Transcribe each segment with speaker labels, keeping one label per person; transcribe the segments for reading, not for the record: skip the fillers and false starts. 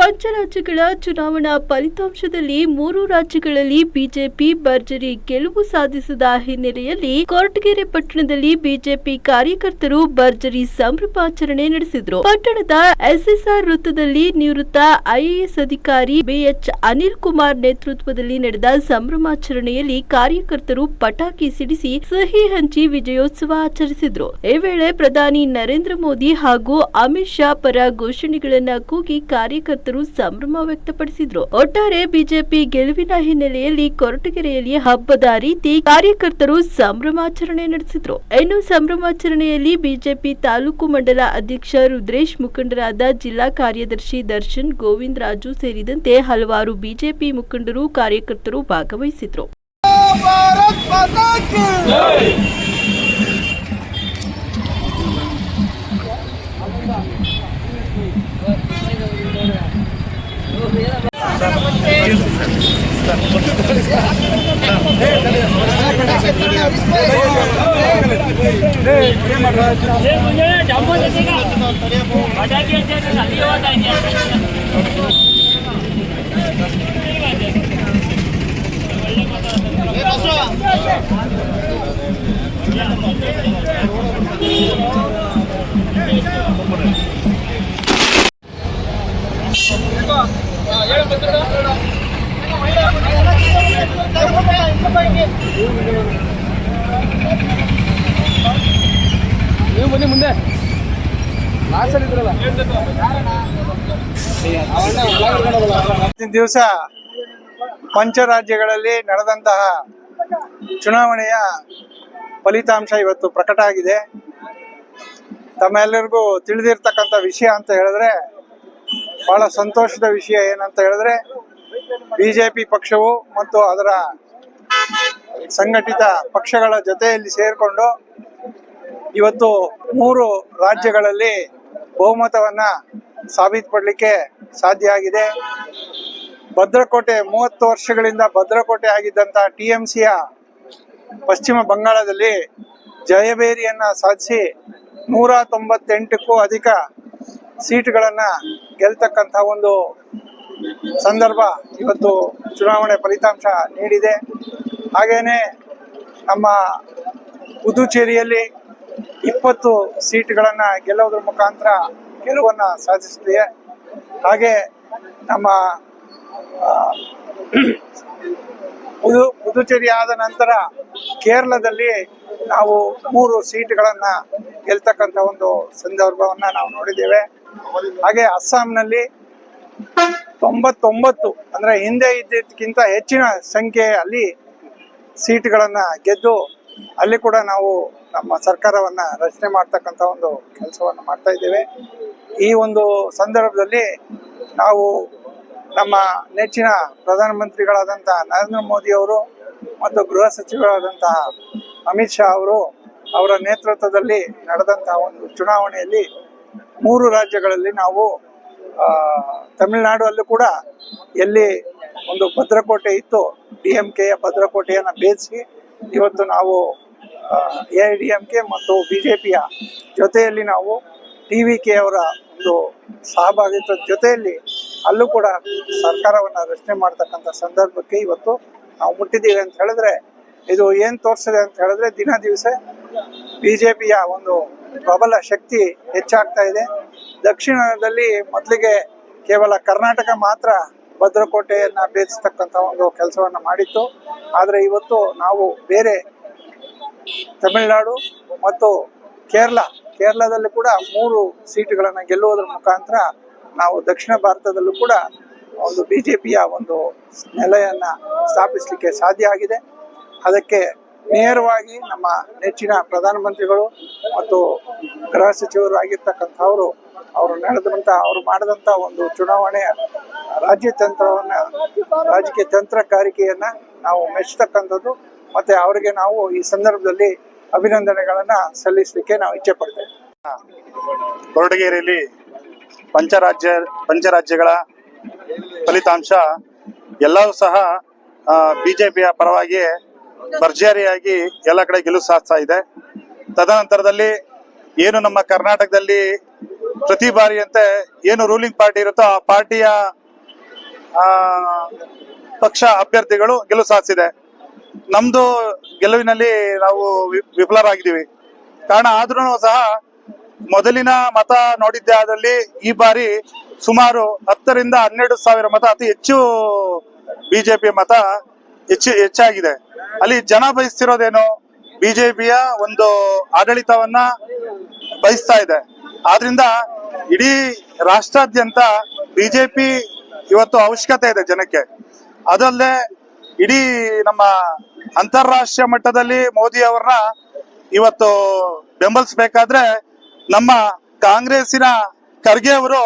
Speaker 1: ಪಂಚರಾಜ್ಯಗಳ ಚುನಾವಣಾ ಫಲಿತಾಂಶದಲ್ಲಿ 3 ರಾಜ್ಯಗಳಲ್ಲಿ ಬಿಜೆಪಿ ಭರ್ಜರಿ ಗೆಲುವು ಸಾಧಿಸಿದ ಹಿನ್ನೆಲೆಯಲ್ಲಿ ಕೊರಟಗೆರೆ ಪಟ್ಟಣದಲ್ಲಿ ಬಿಜೆಪಿ ಕಾರ್ಯಕರ್ತರು ಭರ್ಜರಿ ಸಂಭ್ರಮಾಚರಣೆ ನಡೆಸಿದರು. ಪಟ್ಟಣದ ಎಸ್ಎಸ್ಆರ್ ವೃತ್ತದಲ್ಲಿ ನಿವೃತ್ತ ಐಎಎಸ್ ಅಧಿಕಾರಿ ಬಿಎಚ್ ಅನಿಲ್ ಕುಮಾರ್ ನೇತೃತ್ವದಲ್ಲಿ ನಡೆದ ಸಂಭ್ರಮಾಚರಣೆಯಲ್ಲಿ ಕಾರ್ಯಕರ್ತರು ಪಟಾಕಿ ಸಿಡಿಸಿ ಸಿಹಿ ಹಂಚಿ ವಿಜಯೋತ್ಸವ ಆಚರಿಸಿದರು. ಈ ವೇಳೆ ಪ್ರಧಾನಿ ನರೇಂದ್ರ ಮೋದಿ ಹಾಗೂ ಅಮಿತ್ ಶಾ ಪರ ಘೋಷಣೆಗಳನ್ನ ಕೂಗಿ ಕಾರ್ಯಕರ್ತರು ಸಂಭ್ರಮ ವ್ಯಕ್ತಪಡಿಸಿದ್ರು. ಒಟ್ಟಾರೆ ಬಿಜೆಪಿ ಗೆಲುವಿನ ಹಿನ್ನೆಲೆಯಲ್ಲಿ ಕೊರಟಗೆರೆಯಲ್ಲಿ ಹಬ್ಬದ ರೀತಿ ಕಾರ್ಯಕರ್ತರು ಸಂಭ್ರಮಾಚರಣೆ ನಡೆಸಿದ್ರು. ಇನ್ನು ಸಂಭ್ರಮಾಚರಣೆಯಲ್ಲಿ ಬಿಜೆಪಿ ತಾಲೂಕು ಮಂಡಲ ಅಧ್ಯಕ್ಷ ರುದ್ರೇಶ್, ಮುಖಂಡರಾದ ಜಿಲ್ಲಾ ಕಾರ್ಯದರ್ಶಿ ದರ್ಶನ್, ಗೋವಿಂದ ರಾಜು ಸೇರಿದಂತೆ ಹಲವಾರು ಬಿಜೆಪಿ ಮುಖಂಡರು ಕಾರ್ಯಕರ್ತರು ಭಾಗವಹಿಸಿದ್ರು.
Speaker 2: ಬನ್ನಿ ಮುಂದೆ
Speaker 3: ದಿವಸ ಪಂಚರಾಜ್ಯಗಳಲ್ಲಿ ನಡೆದಂತಹ ಚುನಾವಣೆಯ ಫಲಿತಾಂಶ ಇವತ್ತು ಪ್ರಕಟ ಆಗಿದೆ. ತಮ್ಮೆಲ್ಲರಿಗೂ ತಿಳಿದಿರ್ತಕ್ಕಂಥ ವಿಷಯ ಅಂತ ಹೇಳಿದ್ರೆ, ಬಹಳ ಸಂತೋಷದ ವಿಷಯ ಏನಂತ ಹೇಳಿದ್ರೆ, ಬಿಜೆಪಿ ಪಕ್ಷವು ಮತ್ತು ಅದರ ಸಂಘಟಿತ ಪಕ್ಷಗಳ ಜೊತೆಯಲ್ಲಿ ಸೇರಿಕೊಂಡು ಇವತ್ತು 3 ರಾಜ್ಯಗಳಲ್ಲಿ ಬಹುಮತವನ್ನ ಸಾಬೀತುಪಡಲಿಕ್ಕೆ ಸಾಧ್ಯ ಆಗಿದೆ. ಭದ್ರಕೋಟೆ 30 ವರ್ಷಗಳಿಂದ ಭದ್ರಕೋಟೆ ಆಗಿದ್ದಂತಹ ಟಿಎಂಸಿಯ ಪಶ್ಚಿಮ ಬಂಗಾಳದಲ್ಲಿ ಜಯಬೇರಿಯನ್ನ ಸಾಧಿಸಿ 198ಕ್ಕೂ ಅಧಿಕ ಸೀಟ್ಗಳನ್ನ ಗೆಲ್ತಕ್ಕಂಥ ಒಂದು ಸಂದರ್ಭ ಇವತ್ತು ಚುನಾವಣೆ ಫಲಿತಾಂಶ ನೀಡಿದೆ. ಹಾಗೇನೆ ನಮ್ಮ ಪುದುಚೇರಿಯಲ್ಲಿ 20 ಸೀಟ್ಗಳನ್ನ ಗೆಲ್ಲೋದ್ರ ಮುಖಾಂತರ ಗೆಲುವನ್ನ ಸಾಧಿಸಿದೆ. ಹಾಗೆ ನಮ್ಮ ಪುದುಚೇರಿ ಆದ ನಂತರ ಕೇರಳದಲ್ಲಿ ನಾವು 3 ಸೀಟ್ಗಳನ್ನ ಗೆಲ್ತಕ್ಕಂಥ ಒಂದು ಸಂದರ್ಭವನ್ನ ನಾವು ನೋಡಿದ್ದೇವೆ. ಹಾಗೆ ಅಸ್ಸಾಂನಲ್ಲಿ 99 ಅಂದ್ರೆ ಹಿಂದೆ ಇದ್ದಕ್ಕಿಂತ ಹೆಚ್ಚಿನ ಸಂಖ್ಯೆಯಲ್ಲಿ ಸೀಟ್ಗಳನ್ನ ಗೆದ್ದು ಅಲ್ಲಿ ಕೂಡ ನಾವು ನಮ್ಮ ಸರ್ಕಾರವನ್ನ ರಚನೆ ಮಾಡ್ತಕ್ಕಂಥ ಒಂದು ಕೆಲಸವನ್ನು ಮಾಡ್ತಾ ಇದ್ದೇವೆ. ಈ ಒಂದು ಸಂದರ್ಭದಲ್ಲಿ ನಾವು ನಮ್ಮ ನೆಚ್ಚಿನ ಪ್ರಧಾನಮಂತ್ರಿಗಳಾದಂತಹ ನರೇಂದ್ರ ಮೋದಿ ಅವರು ಮತ್ತು ಗೃಹ ಸಚಿವರಾದಂತಹ ಅಮಿತ್ ಶಾ ಅವರು ಅವರ ನೇತೃತ್ವದಲ್ಲಿ ನಡೆದಂತಹ ಒಂದು ಚುನಾವಣೆಯಲ್ಲಿ 3 ರಾಜ್ಯಗಳಲ್ಲಿ ನಾವು ತಮಿಳುನಾಡು ಅಲ್ಲೂ ಕೂಡ ಎಲ್ಲಿ ಒಂದು ಭದ್ರಕೋಟೆ ಇತ್ತು, ಡಿಎಂಕೆಯ ಭದ್ರಕೋಟೆಯನ್ನು ಭೇದಿಸಿ ಇವತ್ತು ನಾವು ಎಐಡಿಎಂಕೆ ಮತ್ತು ಬಿಜೆಪಿಯ ಜೊತೆಯಲ್ಲಿ ನಾವು ಟಿವಿಕೆ ಅವರ ಒಂದು ಸಹಭಾಗಿತ್ವದ ಜೊತೆಯಲ್ಲಿ ಅಲ್ಲೂ ಕೂಡ ಸರ್ಕಾರವನ್ನು ರಚನೆ ಮಾಡ್ತಕ್ಕಂಥ ಸಂದರ್ಭಕ್ಕೆ ಇವತ್ತು ನಾವು ಮುಟ್ಟಿದ್ದೀವಿ ಅಂತ ಹೇಳಿದ್ರೆ, ಇದು ಏನು ತೋರಿಸಿದೆ ಅಂತ ಹೇಳಿದ್ರೆ, ದಿನ ದಿವಸ ಬಿಜೆಪಿಯ ಒಂದು ಪ್ರಬಲ ಶಕ್ತಿ ಹೆಚ್ಚಾಗ್ತಾ ಇದೆ. ದಕ್ಷಿಣದಲ್ಲಿ ಮೊದಲಿಗೆ ಕೇವಲ ಕರ್ನಾಟಕ ಮಾತ್ರ ಭದ್ರಕೋಟೆಯನ್ನ ಭೇದಿಸ್ತಕ್ಕಂಥ ಒಂದು ಕೆಲಸವನ್ನ ಮಾಡಿತ್ತು. ಆದರೆ ಇವತ್ತು ನಾವು ಬೇರೆ ತಮಿಳುನಾಡು ಮತ್ತು ಕೇರಳದಲ್ಲಿ ಕೂಡ 3 ಸೀಟುಗಳನ್ನ ಗೆಲ್ಲುವುದರ ಮುಖಾಂತರ ನಾವು ದಕ್ಷಿಣ ಭಾರತದಲ್ಲೂ ಕೂಡ ಒಂದು ಬಿಜೆಪಿಯ ಒಂದು ನೆಲೆಯನ್ನ ಸ್ಥಾಪಿಸಲಿಕ್ಕೆ ಸಾಧ್ಯ ಆಗಿದೆ. ಅದಕ್ಕೆ ನೇರವಾಗಿ ನಮ್ಮ ನೆಚ್ಚಿನ ಪ್ರಧಾನಮಂತ್ರಿಗಳು ಮತ್ತು ಗೃಹ ಸಚಿವರು ಆಗಿರ್ತಕ್ಕಂಥವರು ಅವರು ಮಾಡಿದಂಥ ಒಂದು ಚುನಾವಣೆಯ ರಾಜಕೀಯ ತಂತ್ರಗಾರಿಕೆಯನ್ನ ನಾವು ಮೆಚ್ಚತಕ್ಕಂಥದ್ದು. ಮತ್ತೆ ಅವರಿಗೆ ನಾವು ಈ ಸಂದರ್ಭದಲ್ಲಿ ಅಭಿನಂದನೆಗಳನ್ನ ಸಲ್ಲಿಸಲಿಕ್ಕೆ ನಾವು ಇಚ್ಛೆ ಪಡ್ತೇವೆ.
Speaker 4: ಕೊರಟಗೆರೆಯಲ್ಲಿ ಪಂಚರಾಜ್ಯಗಳ ಫಲಿತಾಂಶ ಎಲ್ಲವೂ ಸಹ ಬಿಜೆಪಿಯ ಪರವಾಗಿ ಭರ್ಜರಿಯಾಗಿ ಎಲ್ಲ ಕಡೆ ಗೆಲುವು ಸಾಧಿಸ್ತಾ ಇದೆ. ತದನಂತರದಲ್ಲಿ ಏನು ನಮ್ಮ ಕರ್ನಾಟಕದಲ್ಲಿ ಪ್ರತಿ ಬಾರಿಯಂತೆ ಏನು ರೂಲಿಂಗ್ ಪಾರ್ಟಿ ಇರುತ್ತೋ ಆ ಪಾರ್ಟಿಯ ಪಕ್ಷ ಅಭ್ಯರ್ಥಿಗಳು ಗೆಲುವು ಸಾಧಿಸಿದೆ. ನಮ್ದು ಗೆಲುವಿನಲ್ಲಿ ನಾವು ವಿಫಲರಾಗಿದ್ದೀವಿ. ಕಾರಣ ಆದ್ರೂ ಸಹ ಮೊದಲಿನ ಮತ ನೋಡಿದ್ದೆ ಆದಲ್ಲಿ ಈ ಬಾರಿ ಸುಮಾರು 10 ರಿಂದ 12 ಸಾವಿರ ಮತ, ಅತಿ ಹೆಚ್ಚು ಬಿಜೆಪಿ ಮತ ಹೆಚ್ಚಾಗಿದೆ. ಅಲ್ಲಿ ಜನ ಬಯಸ್ತಿರೋದೇನು, ಬಿಜೆಪಿಯ ಒಂದು ಆಡಳಿತವನ್ನ ಬಯಸ್ತಾ ಇದೆ. ಆದ್ರಿಂದ ಇಡೀ ರಾಷ್ಟ್ರಾದ್ಯಂತ ಬಿಜೆಪಿ ಇವತ್ತು ಅವಶ್ಯಕತೆ ಇದೆ ಜನಕ್ಕೆ. ಅದಲ್ಲದೆ ಇಡೀ ನಮ್ಮ ಅಂತಾರಾಷ್ಟ್ರೀಯ ಮಟ್ಟದಲ್ಲಿ ಮೋದಿ ಅವ್ರನ್ನ ಇವತ್ತು ಬೆಂಬಲಿಸಬೇಕಾದ್ರೆ ನಮ್ಮ ಕಾಂಗ್ರೆಸ್ಸಿನ ಖರ್ಗೆ ಅವರು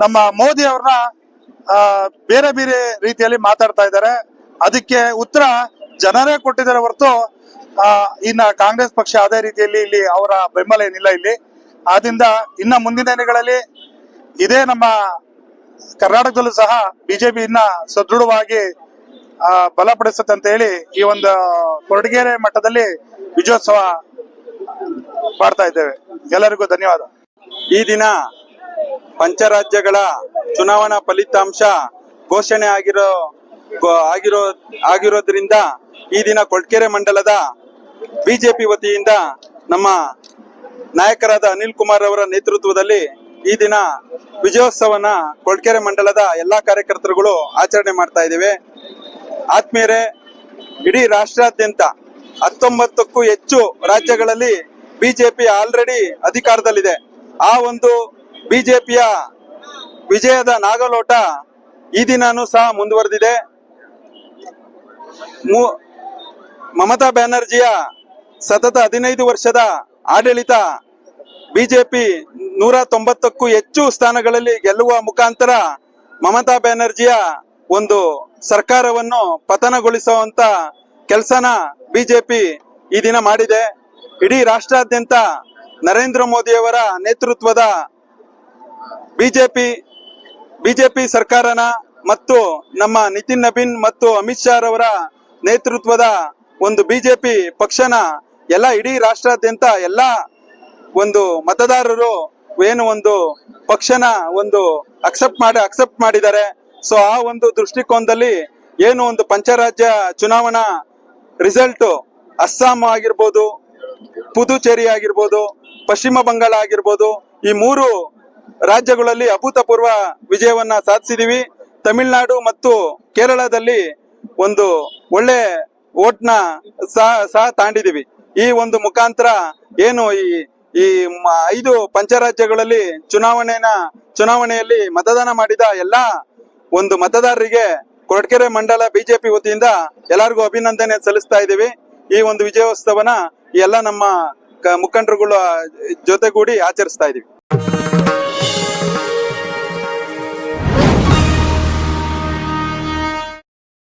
Speaker 4: ನಮ್ಮ ಮೋದಿ ಅವ್ರನ್ನ ಬೇರೆ ಬೇರೆ ರೀತಿಯಲ್ಲಿ ಮಾತಾಡ್ತಾ ಇದ್ದಾರೆ. ಅದಕ್ಕೆ ಉತ್ತರ ಜನರೇ ಕೊಟ್ಟಿದ್ದಾರೆ ಹೊರತು ಇನ್ನ ಕಾಂಗ್ರೆಸ್ ಪಕ್ಷ ಅದೇ ರೀತಿಯಲ್ಲಿ ಇಲ್ಲಿ ಅವರ ಬೆಂಬಲ ಏನಿಲ್ಲ ಇಲ್ಲಿ. ಆದ್ರಿಂದ ಇನ್ನ ಮುಂದಿನ ದಿನಗಳಲ್ಲಿ ಇದೇ ನಮ್ಮ ಕರ್ನಾಟಕದಲ್ಲೂ ಸಹ ಬಿಜೆಪಿ ಇನ್ನ ಸದೃಢವಾಗಿ ಬಲಪಡಿಸುತ್ತೆ ಅಂತ ಹೇಳಿ ಈ ಒಂದು ಕೊರಟಗೆರೆ ಮಟ್ಟದಲ್ಲಿ ವಿಜಯೋತ್ಸವ ಮಾಡ್ತಾ ಇದ್ದೇವೆ. ಎಲ್ಲರಿಗೂ ಧನ್ಯವಾದ.
Speaker 2: ಈ ದಿನ ಪಂಚರಾಜ್ಯಗಳ ಚುನಾವಣಾ ಫಲಿತಾಂಶ ಘೋಷಣೆ ಆಗಿರೋದ್ರಿಂದ ಈ ದಿನ ಕೊರಟಗೆರೆ ಮಂಡಲದ ಬಿಜೆಪಿ ವತಿಯಿಂದ ನಮ್ಮ ನಾಯಕರಾದ ಅನಿಲ್ ಕುಮಾರ್ ಅವರ ನೇತೃತ್ವದಲ್ಲಿ ಈ ದಿನ ವಿಜಯೋತ್ಸವನ ಕೊರಟಗೆರೆ ಮಂಡಲದ ಎಲ್ಲಾ ಕಾರ್ಯಕರ್ತರುಗಳು ಆಚರಣೆ ಮಾಡ್ತಾ ಇದ್ದೇವೆ. ಆತ್ಮೀಯರೇ, ಇಡೀ ರಾಷ್ಟ್ರಾದ್ಯಂತ 19ಕ್ಕೂ ಹೆಚ್ಚು ರಾಜ್ಯಗಳಲ್ಲಿ ಬಿಜೆಪಿ ಆಲ್ರೆಡಿ ಅಧಿಕಾರದಲ್ಲಿದೆ. ಆ ಒಂದು ಬಿಜೆಪಿಯ ವಿಜಯದ ನಾಗಲೋಟ ಈ ದಿನಾನೂ ಸಹ ಮುಂದುವರೆದಿದೆ. ಮಮತಾ ಬ್ಯಾನರ್ಜಿಯ ಸತತ 15 ವರ್ಷದ ಆಡಳಿತ ಬಿಜೆಪಿ 190ಕ್ಕೂ ಹೆಚ್ಚು ಸ್ಥಾನಗಳಲ್ಲಿ ಗೆಲ್ಲುವ ಮುಖಾಂತರ ಮಮತಾ ಬ್ಯಾನರ್ಜಿಯ ಒಂದು ಸರ್ಕಾರವನ್ನು ಪತನಗೊಳಿಸುವಂತ ಕೆಲಸನ ಬಿಜೆಪಿ ಈ ದಿನ ಮಾಡಿದೆ. ಇಡೀ ರಾಷ್ಟ್ರಾದ್ಯಂತ ನರೇಂದ್ರ ಮೋದಿಯವರ ನೇತೃತ್ವದ ಬಿಜೆಪಿ ಸರ್ಕಾರನ ಮತ್ತು ನಮ್ಮ ನಿತಿನ್ ನಬೀನ್ ಮತ್ತು ಅಮಿತ್ ಶಾ ಅವರ ನೇತೃತ್ವದ ಒಂದು ಬಿಜೆಪಿ ಪಕ್ಷನ ಇಡೀ ರಾಷ್ಟ್ರಾದ್ಯಂತ ಒಂದು ಮತದಾರರು ಏನು ಒಂದು ಪಕ್ಷನ ಒಂದು ಅಕ್ಸೆಪ್ಟ್ ಮಾಡಿದ್ದಾರೆ. ಸೊ ಆ ಒಂದು ದೃಷ್ಟಿಕೋನದಲ್ಲಿ ಏನು ಒಂದು ಪಂಚರಾಜ್ಯ ಚುನಾವಣಾ ರಿಸಲ್ಟ್ ಅಸ್ಸಾಂ ಆಗಿರ್ಬೋದು, ಪುದುಚೇರಿ ಆಗಿರ್ಬೋದು, ಪಶ್ಚಿಮ ಬಂಗಾಳ ಆಗಿರ್ಬೋದು, ಈ 3 ರಾಜ್ಯಗಳಲ್ಲಿ ಅಭೂತಪೂರ್ವ ವಿಜಯವನ್ನ ಸಾಧಿಸಿದೀವಿ. ತಮಿಳುನಾಡು ಮತ್ತು ಕೇರಳದಲ್ಲಿ ಒಂದು ಒಳ್ಳೆ ಓಟ್ನ ಸಹ ತಾಂಡಿದೀವಿ. ಈ ಒಂದು ಮುಖಾಂತರ ಏನು ಈ 5 ಪಂಚರಾಜ್ಯಗಳಲ್ಲಿ ಚುನಾವಣೆಯಲ್ಲಿ ಮತದಾನ ಮಾಡಿದ ಎಲ್ಲಾ ಒಂದು ಮತದಾರರಿಗೆ ಕೊರಟಗೆರೆ ಮಂಡಲ ಬಿಜೆಪಿ ವತಿಯಿಂದ ಎಲ್ಲರಿಗೂ ಅಭಿನಂದನೆ ಸಲ್ಲಿಸ್ತಾ ಇದ್ದೀವಿ. ಈ ಒಂದು ವಿಜಯೋತ್ಸವನ ಎಲ್ಲ ನಮ್ಮ ಮುಖಂಡರುಗಳ ಜೊತೆಗೂಡಿ ಆಚರಿಸ್ತಾ ಇದೀವಿ.